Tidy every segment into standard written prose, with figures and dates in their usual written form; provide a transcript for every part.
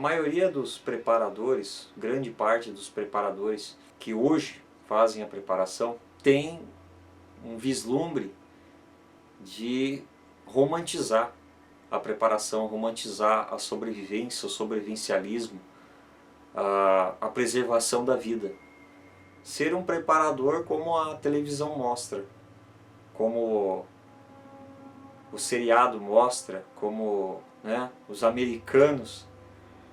maioria dos preparadores, grande parte dos preparadores que hoje fazem a preparação, tem um vislumbre de romantizar a preparação, romantizar a sobrevivência, o sobrevivencialismo, a preservação da vida. Ser um preparador como a televisão mostra, como o seriado mostra, como os americanos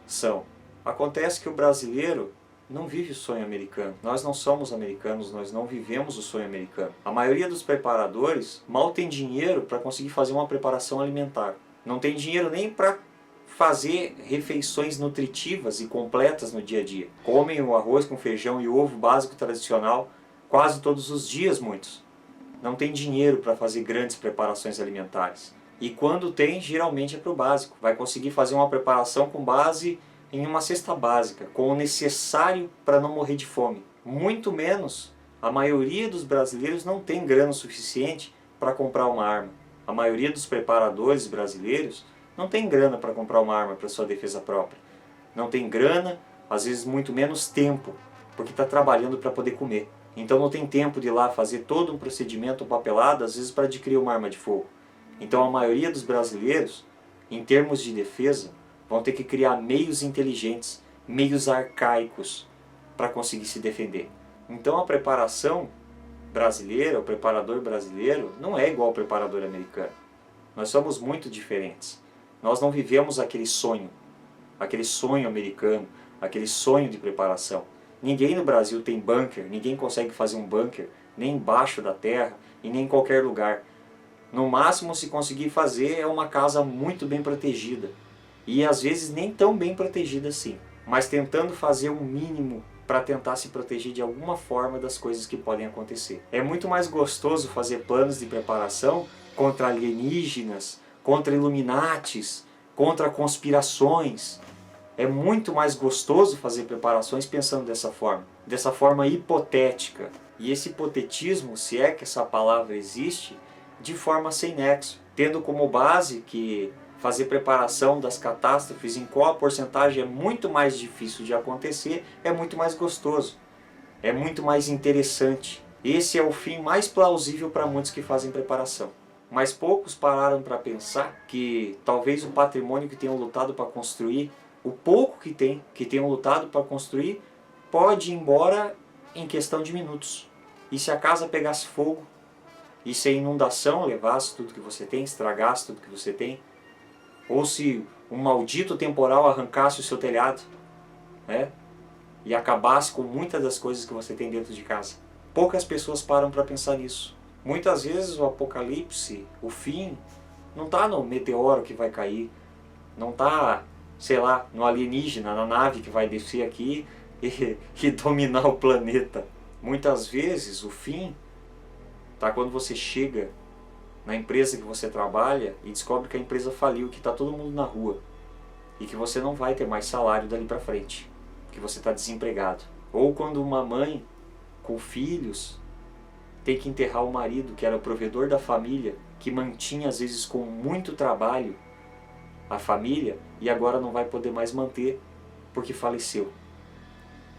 são. Acontece que o brasileiro não vive o sonho americano. Nós não somos americanos, nós não vivemos o sonho americano. A maioria dos preparadores mal tem dinheiro para conseguir fazer uma preparação alimentar. Não tem dinheiro nem para fazer refeições nutritivas e completas no dia a dia. Comem o arroz com feijão e ovo básico tradicional quase todos os dias, muitos. Não tem dinheiro para fazer grandes preparações alimentares. E quando tem, geralmente é para o básico. Vai conseguir fazer uma preparação com base em uma cesta básica, com o necessário para não morrer de fome. Muito menos, a maioria dos brasileiros não tem grana suficiente para comprar uma arma. A maioria dos preparadores brasileiros não tem grana para comprar uma arma para sua defesa própria. Não tem grana, às vezes muito menos tempo, porque está trabalhando para poder comer. Então não tem tempo de ir lá fazer todo um procedimento papelado, às vezes para adquirir uma arma de fogo. Então a maioria dos brasileiros, em termos de defesa, vão ter que criar meios inteligentes, meios arcaicos para conseguir se defender. Então a preparação brasileira, o preparador brasileiro, não é igual ao preparador americano. Nós somos muito diferentes. Nós não vivemos aquele sonho americano, aquele sonho de preparação. Ninguém no Brasil tem bunker, ninguém consegue fazer um bunker, nem embaixo da terra e nem em qualquer lugar. No máximo, se conseguir fazer, é uma casa muito bem protegida. E às vezes nem tão bem protegida assim, mas tentando fazer um mínimo para tentar se proteger de alguma forma das coisas que podem acontecer. É muito mais gostoso fazer planos de preparação contra alienígenas, contra Illuminatis, contra conspirações. É muito mais gostoso fazer preparações pensando dessa forma hipotética. E esse hipotetismo, se é que essa palavra existe, de forma sem nexo, tendo como base que fazer preparação das catástrofes, em qual a porcentagem é muito mais difícil de acontecer, é muito mais gostoso, é muito mais interessante. Esse é o fim mais plausível para muitos que fazem preparação. Mas poucos pararam para pensar que talvez o patrimônio que tenham lutado para construir, o pouco que tenham lutado para construir, pode ir embora em questão de minutos. E se a casa pegasse fogo, e se a inundação levasse tudo que você tem, estragasse tudo que você tem, ou se um maldito temporal arrancasse o seu telhado, e acabasse com muitas das coisas que você tem dentro de casa. Poucas pessoas param para pensar nisso. Muitas vezes o apocalipse, o fim, não está no meteoro que vai cair, não está, sei lá, no alienígena, na nave que vai descer aqui e dominar o planeta. Muitas vezes o fim está quando você chega na empresa que você trabalha e descobre que a empresa faliu, que está todo mundo na rua e que você não vai ter mais salário dali para frente, que você está desempregado. Ou quando uma mãe com filhos tem que enterrar o marido, que era o provedor da família, que mantinha às vezes com muito trabalho a família e agora não vai poder mais manter porque faleceu.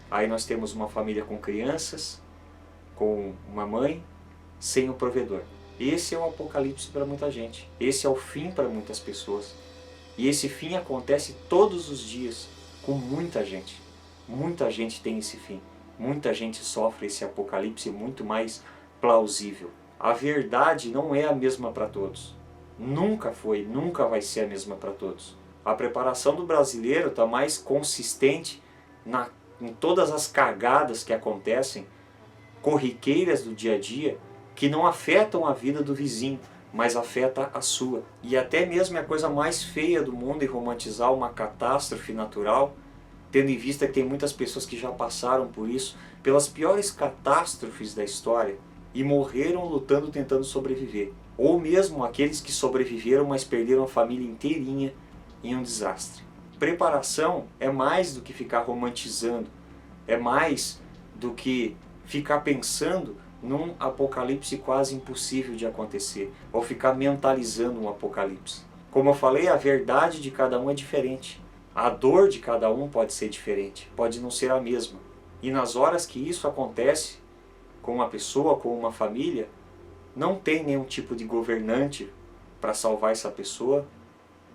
Aí nós temos uma família com crianças, com uma mãe, sem o provedor. Esse é o apocalipse para muita gente. Esse é o fim para muitas pessoas. E esse fim acontece todos os dias com muita gente. Muita gente tem esse fim. Muita gente sofre esse apocalipse muito mais plausível. A verdade não é a mesma para todos. Nunca foi, nunca vai ser a mesma para todos. A preparação do brasileiro está mais consistente em todas as cagadas que acontecem, corriqueiras do dia a dia, que não afetam a vida do vizinho, mas afeta a sua. E até mesmo é a coisa mais feia do mundo em romantizar uma catástrofe natural, tendo em vista que tem muitas pessoas que já passaram por isso, pelas piores catástrofes da história, e morreram lutando, tentando sobreviver. Ou mesmo aqueles que sobreviveram, mas perderam a família inteirinha em um desastre. Preparação é mais do que ficar romantizando, é mais do que ficar pensando num apocalipse quase impossível de acontecer, ou ficar mentalizando um apocalipse. Como eu falei, a verdade de cada um é diferente. A dor de cada um pode ser diferente, pode não ser a mesma. E nas horas que isso acontece com uma pessoa, com uma família, não tem nenhum tipo de governante para salvar essa pessoa.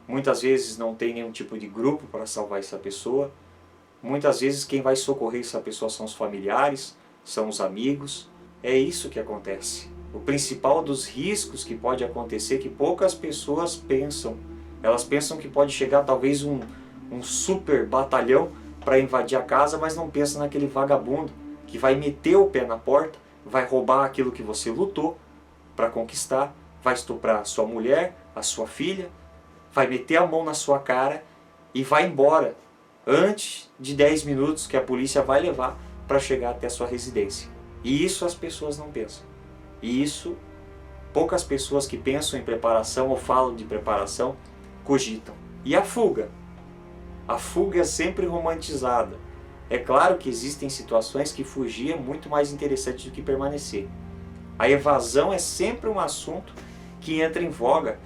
Muitas vezes não tem nenhum tipo de grupo para salvar essa pessoa. Muitas vezes quem vai socorrer essa pessoa são os familiares, são os amigos. É isso que acontece. O principal dos riscos que pode acontecer, que poucas pessoas pensam. Elas pensam que pode chegar talvez um super batalhão para invadir a casa, mas não pensa naquele vagabundo que vai meter o pé na porta, vai roubar aquilo que você lutou para conquistar, vai estuprar a sua mulher, a sua filha, vai meter a mão na sua cara e vai embora antes de 10 minutos que a polícia vai levar para chegar até a sua residência. E isso as pessoas não pensam. E isso poucas pessoas que pensam em preparação ou falam de preparação cogitam. E a fuga? A fuga é sempre romantizada. É claro que existem situações que fugir é muito mais interessante do que permanecer. A evasão é sempre um assunto que entra em voga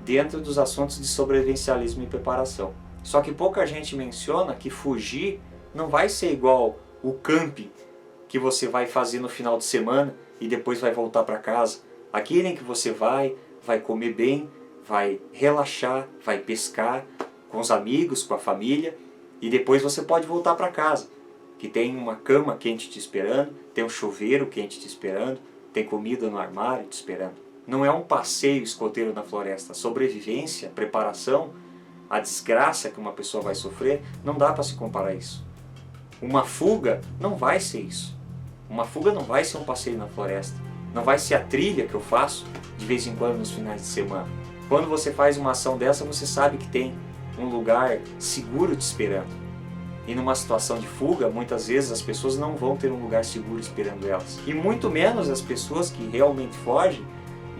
dentro dos assuntos de sobrevivencialismo e preparação. Só que pouca gente menciona que fugir não vai ser igual o camping que você vai fazer no final de semana e depois vai voltar para casa. Aquele em que você vai comer bem, vai relaxar, vai pescar com os amigos, com a família, e depois você pode voltar para casa, que tem uma cama quente te esperando, tem um chuveiro quente te esperando, tem comida no armário te esperando. Não é um passeio escoteiro na floresta. A sobrevivência, preparação, a desgraça que uma pessoa vai sofrer, não dá para se comparar a isso. Uma fuga não vai ser isso. Uma fuga não vai ser um passeio na floresta. Não vai ser a trilha que eu faço de vez em quando nos finais de semana. Quando você faz uma ação dessa, você sabe que tem um lugar seguro te esperando. E numa situação de fuga, muitas vezes as pessoas não vão ter um lugar seguro esperando elas. E muito menos as pessoas que realmente fogem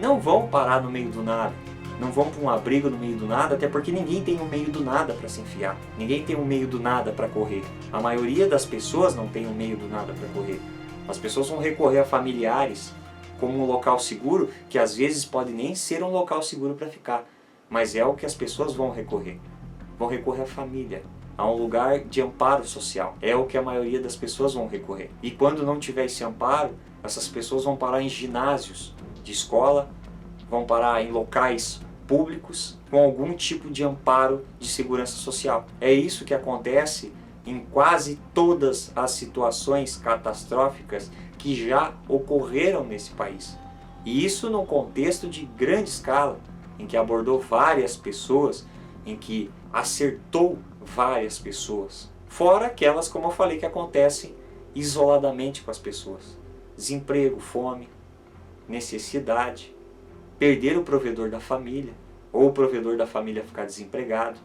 não vão parar no meio do nada. Não vão para um abrigo no meio do nada, até porque ninguém tem um meio do nada para se enfiar. Ninguém tem um meio do nada para correr. A maioria das pessoas não tem um meio do nada para correr. As pessoas vão recorrer a familiares como um local seguro, que às vezes pode nem ser um local seguro para ficar. Mas é o que as pessoas vão recorrer. Vão recorrer à família, a um lugar de amparo social. É o que a maioria das pessoas vão recorrer. E quando não tiver esse amparo, essas pessoas vão parar em ginásios de escola, vão parar em locais públicos com algum tipo de amparo de segurança social. É isso que acontece em quase todas as situações catastróficas que já ocorreram nesse país. E isso num contexto de grande escala, em que abordou várias pessoas, em que acertou várias pessoas. Fora aquelas, como eu falei, que acontecem isoladamente com as pessoas. Desemprego, fome, necessidade, perder o provedor da família, ou o provedor da família ficar desempregado.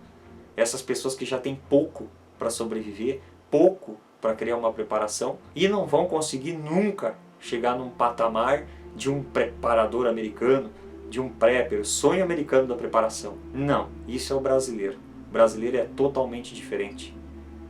Essas pessoas que já têm pouco para sobreviver, pouco para criar uma preparação e não vão conseguir nunca chegar num patamar de um preparador americano, de um prepper, o sonho americano da preparação. Não, isso é o brasileiro. O brasileiro é totalmente diferente.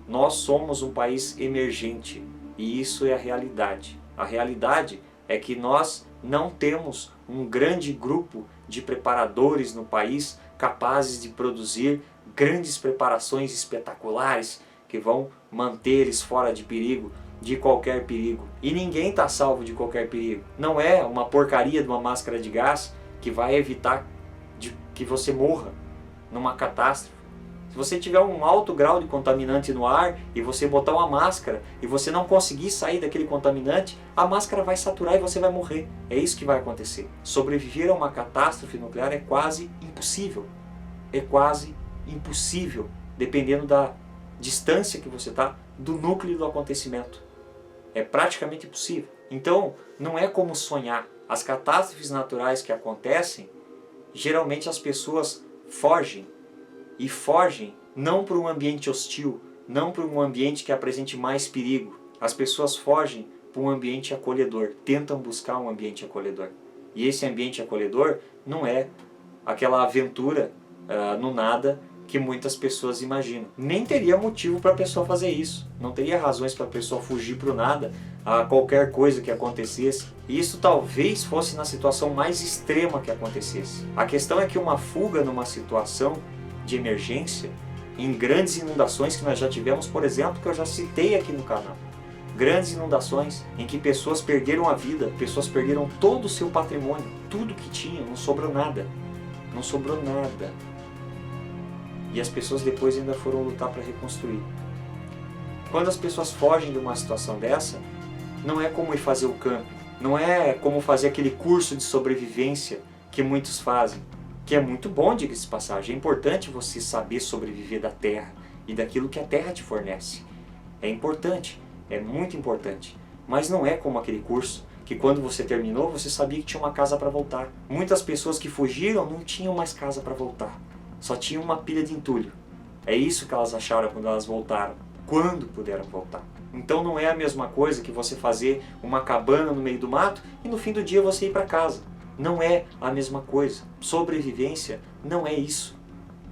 Nós somos um país emergente e isso é a realidade. A realidade é que nós não temos um grande grupo de preparadores no país capazes de produzir grandes preparações espetaculares que vão manter eles fora de perigo, de qualquer perigo. E ninguém está salvo de qualquer perigo. Não é uma porcaria de uma máscara de gás que vai evitar que você morra numa catástrofe. Se você tiver um alto grau de contaminante no ar e você botar uma máscara e você não conseguir sair daquele contaminante, a máscara vai saturar e você vai morrer. É isso que vai acontecer. Sobreviver a uma catástrofe nuclear é quase impossível. É quase impossível, dependendo da distância que você está do núcleo do acontecimento. É praticamente impossível. Então, não é como sonhar. As catástrofes naturais que acontecem, geralmente as pessoas fogem. E fogem não para um ambiente hostil, não para um ambiente que apresente mais perigo. As pessoas fogem para um ambiente acolhedor, tentam buscar um ambiente acolhedor. E esse ambiente acolhedor não é aquela aventura no nada que muitas pessoas imaginam. Nem teria motivo para a pessoa fazer isso. Não teria razões para a pessoa fugir para o nada a qualquer coisa que acontecesse. E isso talvez fosse na situação mais extrema que acontecesse. A questão é que uma fuga numa situação de emergência em grandes inundações que nós já tivemos, por exemplo, que eu já citei aqui no canal. Grandes inundações em que pessoas perderam a vida, pessoas perderam todo o seu patrimônio, tudo que tinham, não sobrou nada. Não sobrou nada. E as pessoas depois ainda foram lutar para reconstruir. Quando as pessoas fogem de uma situação dessa, não é como ir fazer o camping, não é como fazer aquele curso de sobrevivência que muitos fazem, que é muito bom, diga-se de passagem. É importante você saber sobreviver da terra e daquilo que a terra te fornece. É importante, é muito importante. Mas não é como aquele curso que quando você terminou, você sabia que tinha uma casa para voltar. Muitas pessoas que fugiram não tinham mais casa para voltar. Só tinham uma pilha de entulho. É isso que elas acharam quando elas voltaram. Quando puderam voltar. Então não é a mesma coisa que você fazer uma cabana no meio do mato e no fim do dia você ir para casa. Não é a mesma coisa. Sobrevivência não é isso.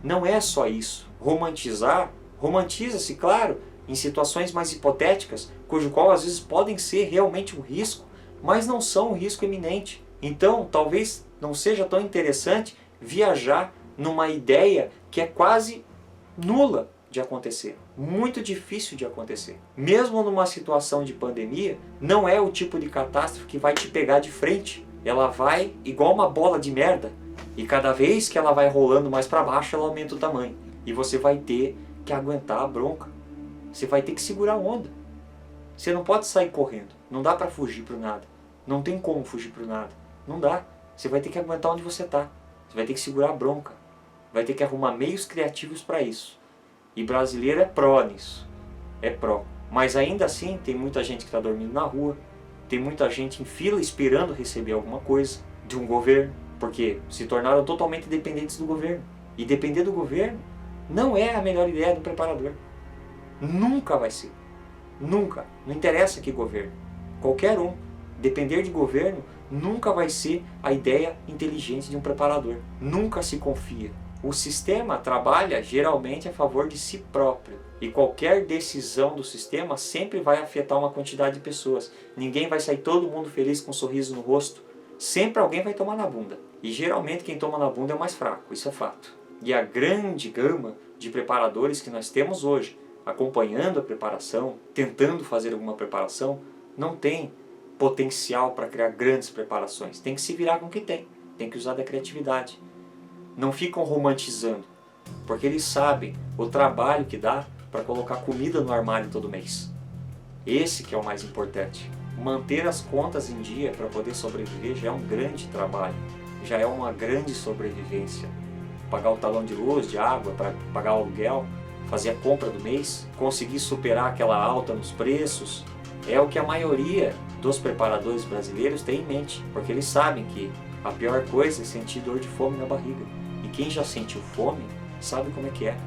Não é só isso. Romantizar, romantiza-se, claro, em situações mais hipotéticas, cujo qual às vezes podem ser realmente um risco, mas não são um risco iminente. Então, talvez não seja tão interessante viajar numa ideia que é quase nula de acontecer, muito difícil de acontecer. Mesmo numa situação de pandemia, não é o tipo de catástrofe que vai te pegar de frente. Ela vai igual uma bola de merda e cada vez que ela vai rolando mais para baixo, ela aumenta o tamanho. E você vai ter que aguentar a bronca. Você vai ter que segurar a onda. Você não pode sair correndo. Não dá para fugir pro nada. Não tem como fugir pro nada. Não dá. Você vai ter que aguentar onde você está. Você vai ter que segurar a bronca. Vai ter que arrumar meios criativos para isso. E brasileiro é pró nisso. É pró. Mas ainda assim tem muita gente que está dormindo na rua. Tem muita gente em fila esperando receber alguma coisa de um governo. Porque se tornaram totalmente dependentes do governo. E depender do governo não é a melhor ideia do preparador. Nunca vai ser. Nunca. Não interessa que governo. Qualquer um. Depender de governo nunca vai ser a ideia inteligente de um preparador. Nunca se confia. O sistema trabalha geralmente a favor de si próprio. E qualquer decisão do sistema sempre vai afetar uma quantidade de pessoas. Ninguém vai sair todo mundo feliz com um sorriso no rosto. Sempre alguém vai tomar na bunda. E geralmente quem toma na bunda é o mais fraco. Isso é fato. E a grande gama de preparadores que nós temos hoje, acompanhando a preparação, tentando fazer alguma preparação, não tem potencial para criar grandes preparações. Tem que se virar com o que tem. Tem que usar da criatividade. Não ficam romantizando, porque eles sabem o trabalho que dá para colocar comida no armário todo mês. Esse que é o mais importante. Manter as contas em dia para poder sobreviver já é um grande trabalho. Já é uma grande sobrevivência. Pagar o talão de luz, de água, para pagar o aluguel, fazer a compra do mês, conseguir superar aquela alta nos preços, é o que a maioria dos preparadores brasileiros tem em mente, porque eles sabem que a pior coisa é sentir dor de fome na barriga. E quem já sentiu fome sabe como é que é,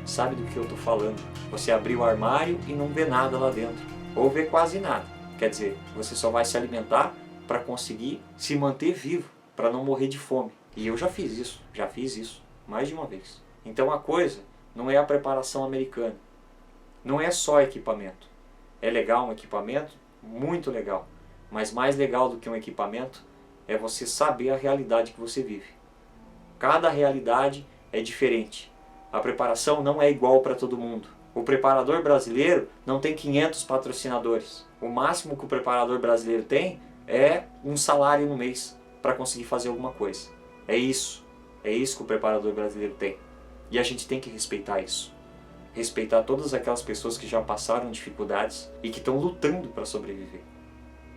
sabe do que eu estou falando. Você abrir o armário e não vê nada lá dentro, ou vê quase nada. Quer dizer, você só vai se alimentar para conseguir se manter vivo, para não morrer de fome. E eu já fiz isso, mais de uma vez. Então a coisa não é a preparação americana, não é só equipamento. É legal um equipamento, muito legal, mas mais legal do que um equipamento é você saber a realidade que você vive. Cada realidade é diferente. A preparação não é igual para todo mundo. O preparador brasileiro não tem 500 patrocinadores. O máximo que o preparador brasileiro tem é um salário no mês para conseguir fazer alguma coisa. É isso que o preparador brasileiro tem. E a gente tem que respeitar isso. Respeitar todas aquelas pessoas que já passaram dificuldades e que estão lutando para sobreviver.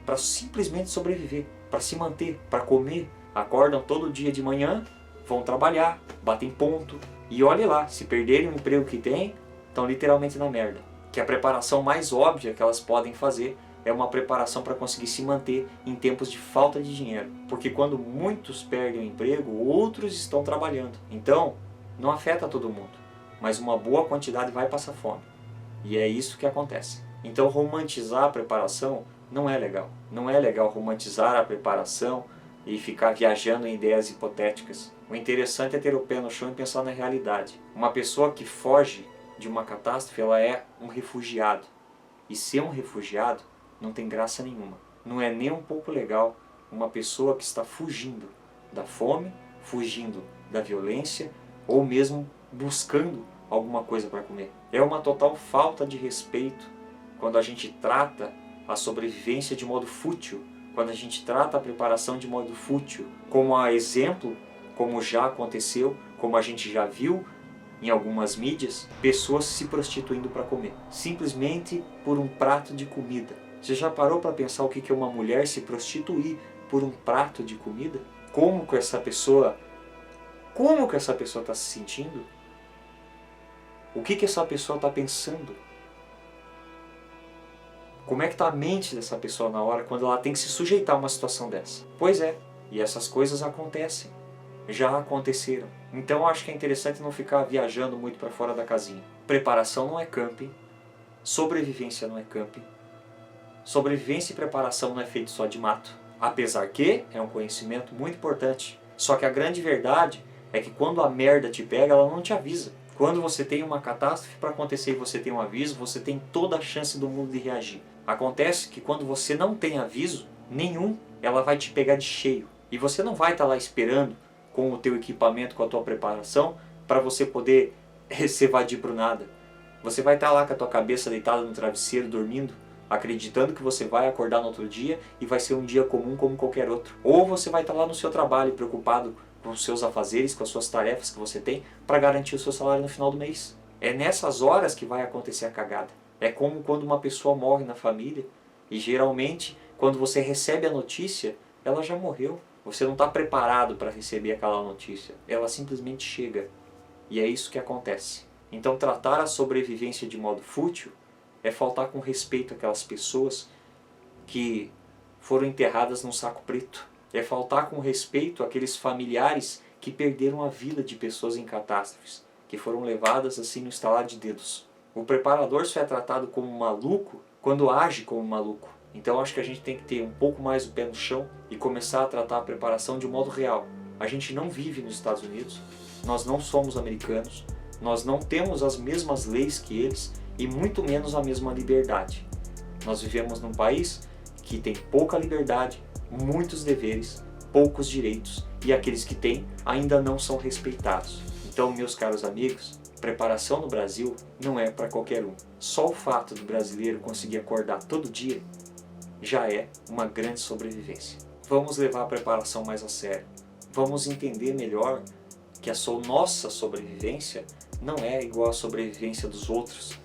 Para simplesmente sobreviver, para se manter, para comer. Acordam todo dia de manhã, vão trabalhar, batem ponto. E olhe lá, se perderem o emprego que têm, estão literalmente na merda. Que a preparação mais óbvia que elas podem fazer é uma preparação para conseguir se manter em tempos de falta de dinheiro. Porque quando muitos perdem o emprego, outros estão trabalhando. Então, não afeta todo mundo, mas uma boa quantidade vai passar fome. E é isso que acontece. Então, romantizar a preparação não é legal. Não é legal romantizar a preparação e ficar viajando em ideias hipotéticas. O interessante é ter o pé no chão e pensar na realidade. Uma pessoa que foge de uma catástrofe, ela é um refugiado. E ser um refugiado não tem graça nenhuma. Não é nem um pouco legal uma pessoa que está fugindo da fome, fugindo da violência, ou mesmo buscando alguma coisa para comer. É uma total falta de respeito quando a gente trata a sobrevivência de modo fútil, quando a gente trata a preparação de modo fútil, como a exemplo, como já aconteceu, como a gente já viu em algumas mídias, pessoas se prostituindo para comer, simplesmente por um prato de comida. Você já parou para pensar o que é uma mulher se prostituir por um prato de comida? Como que essa pessoa está se sentindo? O que essa pessoa está pensando? Como é que está a mente dessa pessoa na hora quando ela tem que se sujeitar a uma situação dessa? Pois é, e essas coisas acontecem. Já aconteceram. Então eu acho que é interessante não ficar viajando muito para fora da casinha. Preparação não é camping. Sobrevivência não é camping. Sobrevivência e preparação não é feito só de mato. Apesar que é um conhecimento muito importante. Só que a grande verdade é que quando a merda te pega, ela não te avisa. Quando você tem uma catástrofe para acontecer e você tem um aviso, você tem toda a chance do mundo de reagir. Acontece que quando você não tem aviso nenhum, ela vai te pegar de cheio. E você não vai estar lá esperando com o teu equipamento, com a tua preparação, para você poder se evadir para o nada. Você vai estar lá com a tua cabeça deitada no travesseiro, dormindo, acreditando que você vai acordar no outro dia e vai ser um dia comum como qualquer outro. Ou você vai estar lá no seu trabalho, preocupado com os seus afazeres, com as suas tarefas que você tem, para garantir o seu salário no final do mês. É nessas horas que vai acontecer a cagada. É como quando uma pessoa morre na família, e geralmente, quando você recebe a notícia, ela já morreu. Você não está preparado para receber aquela notícia. Ela simplesmente chega. E é isso que acontece. Então tratar a sobrevivência de modo fútil é faltar com respeito àquelas pessoas que foram enterradas num saco preto. É faltar com respeito àqueles familiares que perderam a vida de pessoas em catástrofes, que foram levadas assim no estalar de dedos. O preparador só é tratado como maluco quando age como maluco. Então acho que a gente tem que ter um pouco mais o pé no chão e começar a tratar a preparação de um modo real. A gente não vive nos Estados Unidos, nós não somos americanos, nós não temos as mesmas leis que eles e muito menos a mesma liberdade. Nós vivemos num país que tem pouca liberdade, muitos deveres, poucos direitos e aqueles que têm ainda não são respeitados. Então, meus caros amigos, preparação no Brasil não é para qualquer um. Só o fato do brasileiro conseguir acordar todo dia já é uma grande sobrevivência. Vamos levar a preparação mais a sério. Vamos entender melhor que a nossa sobrevivência não é igual à sobrevivência dos outros.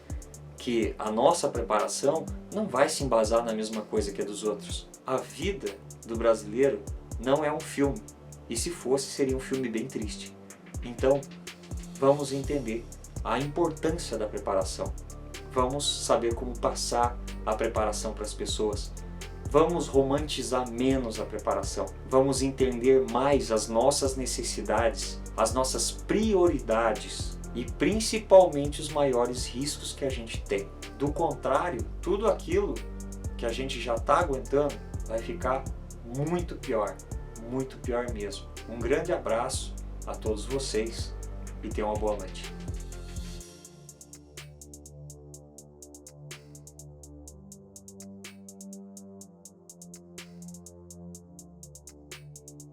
Que a nossa preparação não vai se embasar na mesma coisa que a dos outros. A vida do brasileiro não é um filme. E se fosse, seria um filme bem triste. Então, vamos entender a importância da preparação. Vamos saber como passar a preparação para as pessoas. Vamos romantizar menos a preparação. Vamos entender mais as nossas necessidades, as nossas prioridades e principalmente os maiores riscos que a gente tem. Do contrário, tudo aquilo que a gente já está aguentando vai ficar muito pior mesmo. Um grande abraço a todos vocês e tenham uma boa noite.